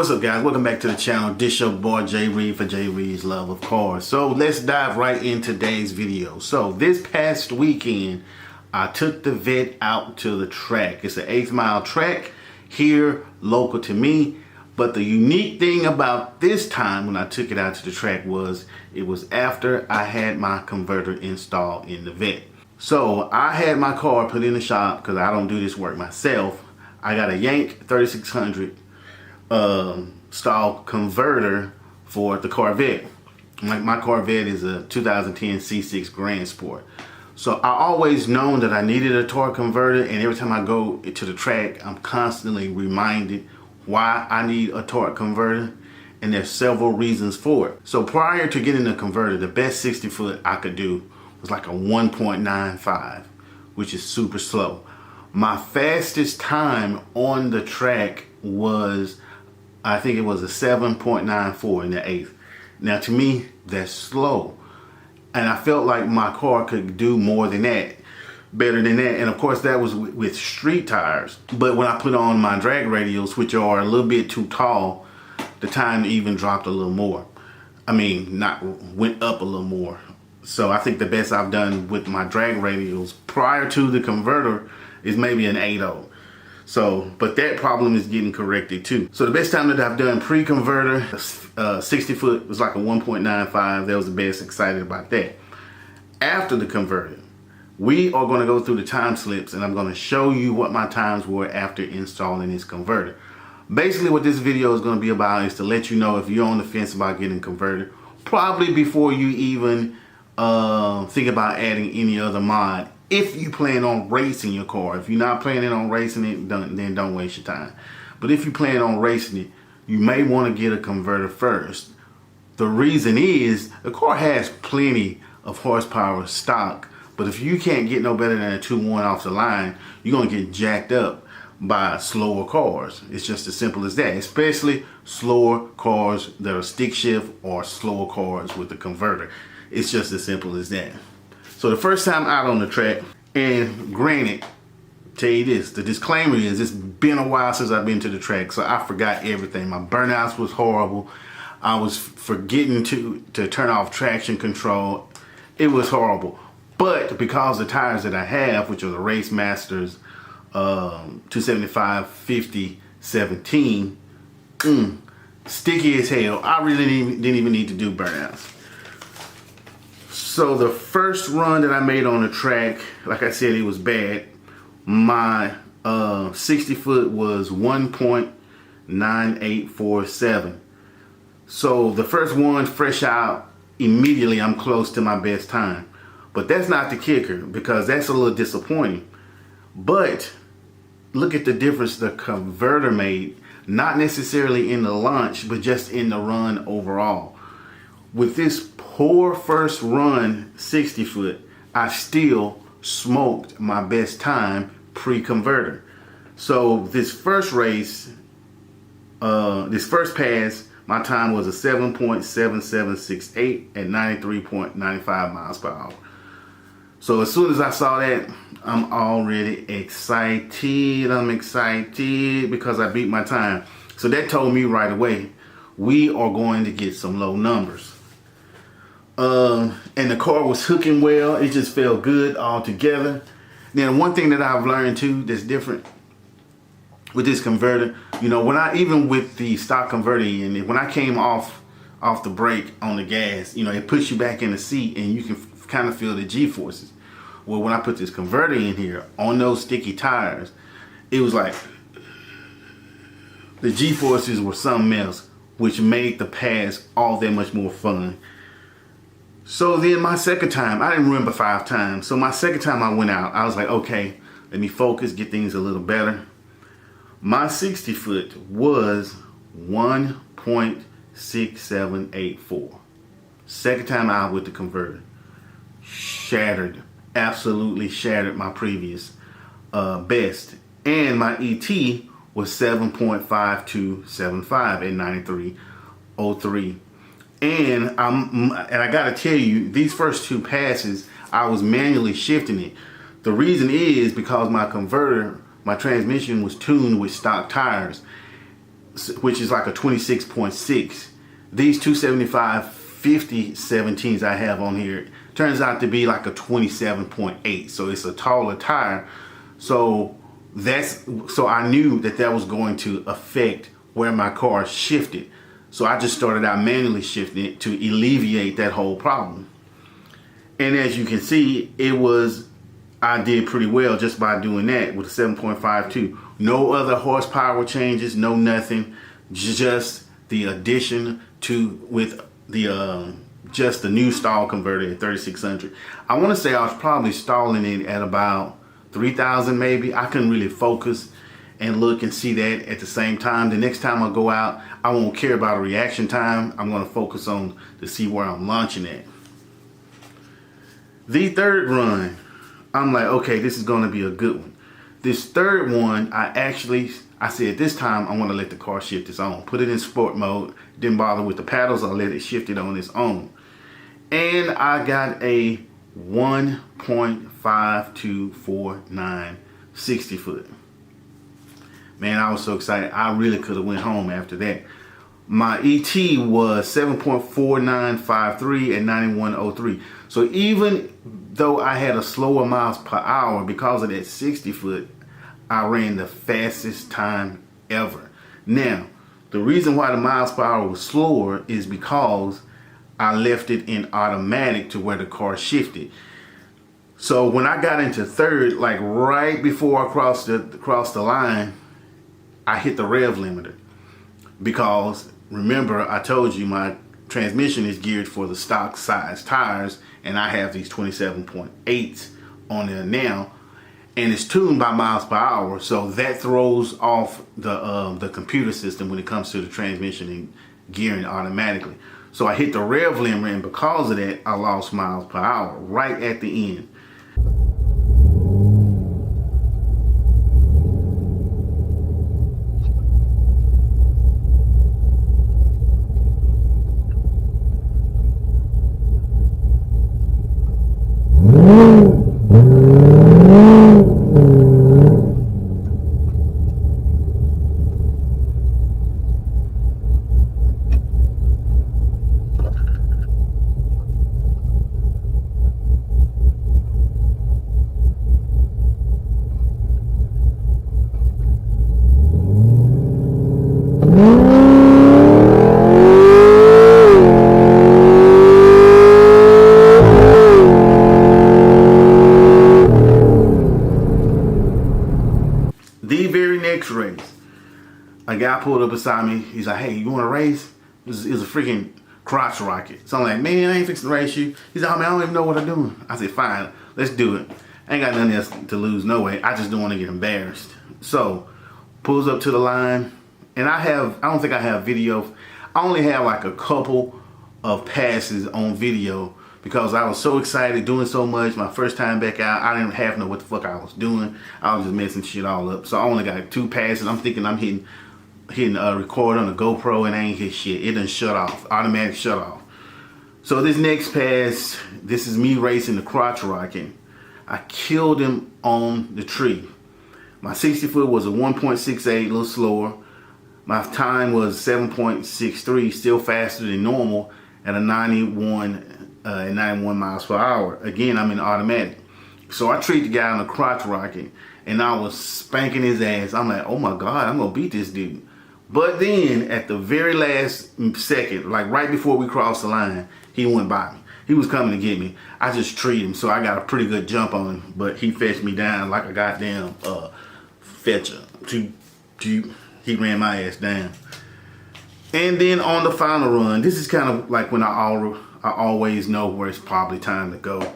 What's up, guys? Welcome back to the channel. This your boy J Reed for J Reed's Love of Cars. So let's dive right into today's video. So this past weekend, I took the Vette out to the track. It's an 8-mile track here, local to me. But the unique thing about this time when I took it out to the track was it was after I had my converter installed in the Vette. So I had my car put in the shop because I don't do this work myself. I got a Yank 3600 style converter for the Corvette. Like, my Corvette is a 2010 C6 Grandsport. So I always known that I needed a torque converter, and every time I go to the track, I'm constantly reminded why I need a torque converter, and there's several reasons for it. So prior to getting the converter, the best 60 foot I could do was like a 1.95, which is super slow. My fastest time on the track was, I think it was a 7.94 in the 8th. Now to me, that's slow. And I felt like my car could do more than that, better than that. And of course that was with street tires. But when I put on my drag radials, which are a little bit too tall, the time even dropped a little more. I mean, went up a little more. So I think the best I've done with my drag radials prior to the converter is maybe an 8.0. So, but that problem is getting corrected too. So the best time that I've done pre-converter, 60 foot was like a 1.95. That was the best. Excited about that. After the converter, we are going to go through the time slips, and I'm going to show you what my times were after installing this converter. Basically what this video is going to be about is to let you know if you're on the fence about getting converted, probably before you even think about adding any other mod. If you plan on racing your car. If you're not planning on racing it, then don't waste your time. But if you plan on racing it, you may want to get a converter first. The reason is the car has plenty of horsepower stock, but if you can't get no better than a 2.1 off the line, you're going to get jacked up by slower cars. It's just as simple as that, especially slower cars that are stick shift or slower cars with the converter. It's just as simple as that. So the first time out on the track, and granted, tell you this, the disclaimer is it's been a while since I've been to the track, so I forgot everything. My burnouts was horrible. I was forgetting to turn off traction control. It was horrible. But because the tires that I have, which are the Race Masters 275 50 17, sticky as hell. I really didn't even need to do burnouts. So the first run that I made on the track, like I said, it was bad. My 60 foot was 1.9847. So the first one, fresh out, immediately I'm close to my best time. But that's not the kicker, because that's a little disappointing. But look at the difference the converter made, not necessarily in the launch, but just in the run overall. With this poor first run 60 foot, I still smoked my best time pre-converter. So this first race, this first pass, my time was a 7.7768 at 93.95 miles per hour. So as soon as I saw that, I'm already excited. I'm excited because I beat my time. So that told me right away, we are going to get some low numbers. And the car was hooking well. It just felt good all together. Then one thing that I've learned too that's different with this converter, you know, even with the stock converter in, when I came off the brake on the gas, you know, it puts you back in the seat and you can kind of feel the G-forces. Well, when I put this converter in here on those sticky tires, it was like the G-forces were something else, which made the pass all that much more fun. So then my second time, I didn't remember 5 times. So my second time I went out, I was like, okay, let me focus, get things a little better. My 60 foot was 1.6784. Second time out with the converter. Shattered, absolutely shattered my previous best. And my ET was 7.5275 at 93.03. And I gotta tell you, these first 2 passes, I was manually shifting it. The reason is because my converter, my transmission was tuned with stock tires. which is like a 26.6. These 275/50 17s I have on here turns out to be like a 27.8. So it's a taller tire. So I knew that was going to affect where my car shifted. So I just started out manually shifting it to alleviate that whole problem. And as you can see, I did pretty well just by doing that with a 7.52. No other horsepower changes, no nothing. Just the addition with the just the new stall converter at 3600. I want to say I was probably stalling it at about 3,000 maybe. I couldn't really focus and look and see that at the same time. The next time I go out, I won't care about a reaction time. I'm going to focus on to see where I'm launching at. The third run, I'm like, okay, this is going to be a good one. This third one, I said this time I want to let the car shift its own. Put it in sport mode. Didn't bother with the paddles. I let it shift it on its own. And I got a 1.5249 60 foot. Man, I was so excited. I really could have went home after that. My ET was 7.4953 at 9103. So even though I had a slower miles per hour because of that 60 foot, I ran the fastest time ever. Now, the reason why the miles per hour was slower is because I left it in automatic to where the car shifted. So when I got into third, like right before I crossed the line, I hit the rev limiter. Because remember, I told you my transmission is geared for the stock size tires, and I have these 27.8s on there now, and it's tuned by miles per hour, so that throws off the computer system when it comes to the transmission and gearing automatically. So I hit the rev limiter, and because of that, I lost miles per hour right at the end. The very next race, a guy pulled up beside me. He's like, "Hey, you want to race?" It was a freaking crotch rocket. So I'm like, "Man, I ain't fixing to race you." He's like, "Oh, man, I don't even know what I'm doing." I said, "Fine, let's do it. I ain't got nothing else to lose, no way. I just don't want to get embarrassed." So pulls up to the line, and I don't think I have video. I only have like a couple of passes on video because I was so excited doing so much. My first time back out, I didn't have know what the fuck I was doing. I was just messing shit all up. So I only got 2 passes. I'm thinking I'm hitting record on the GoPro, and I ain't hit shit. It done shut off, automatic shut off. So this next pass, this is me racing the crotch rocket. I killed him on the tree. My 60 foot was a 1.68, a little slower. My time was 7.63, still faster than normal at a 91 miles per hour. Again, I'm in automatic. So I treat the guy on the crotch rocket, and I was spanking his ass. I'm like, oh my God, I'm gonna beat this dude. But then at the very last second, like right before we crossed the line, he went by me. He was coming to get me. I just treated him, so I got a pretty good jump on him, but he fetched me down like a goddamn fetcher. He ran my ass down. And then on the final run, this is kind of like when I always know where it's probably time to go.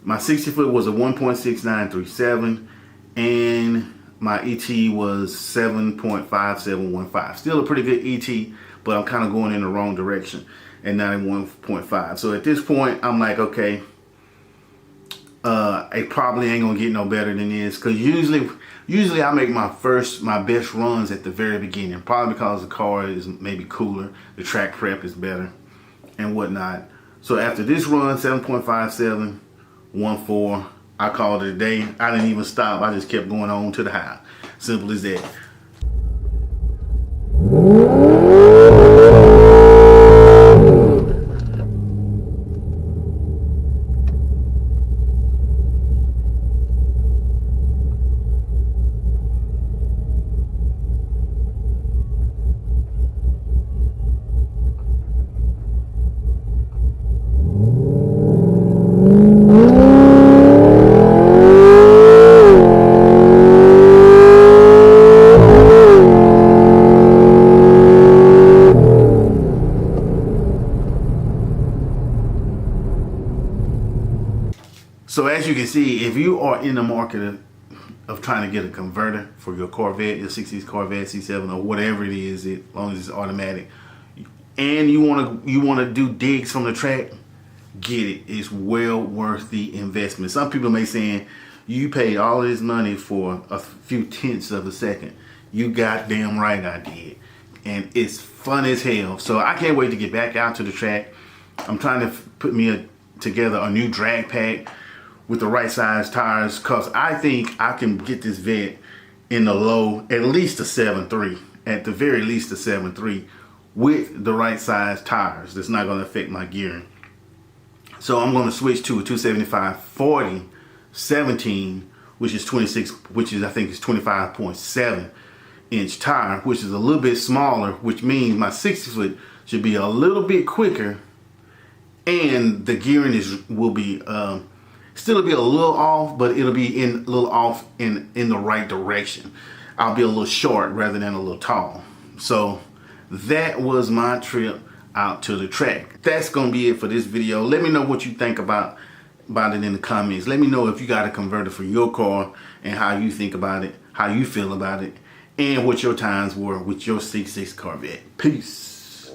My 60 foot was a 1.6937, and my ET was 7.5715. Still a pretty good ET, but I'm kind of going in the wrong direction at 91.5. So at this point, I'm like, okay, it probably ain't gonna get no better than this, because usually I make my best runs at the very beginning, probably because the car is maybe cooler, the track prep is better, and whatnot. So after this run, 7.5714, I called it a day. I didn't even stop. I just kept going on to the high. Simple as that. So as you can see, if you are in the market of trying to get a converter for your Corvette, your C6 Corvette, C7, or whatever it is, as long as it's automatic, and you wanna do digs from the track, get it. It's well worth the investment. Some people may saying, you paid all this money for a few tenths of a second. You goddamn right I did. And it's fun as hell. So I can't wait to get back out to the track. I'm trying to put me together a new drag pack with the right size tires, because I think I can get this Vette in the low, at least a 7.3, at the very least a 7.3, with the right size tires. That's not going to affect my gearing. So I'm going to switch to a 275/40 17, which is 26, which is I think is 25.7 inch tire, which is a little bit smaller, which means my 60-foot should be a little bit quicker, and the gearing will be still be a little off, but it'll be a little off in the right direction. I'll be a little short rather than a little tall. So that was my trip out to the track. That's gonna be it for this video. Let me know what you think about it in the comments. Let me know if you got a converter for your car and how you think about it, how you feel about it, and what your times were with your C6 Corvette. Peace.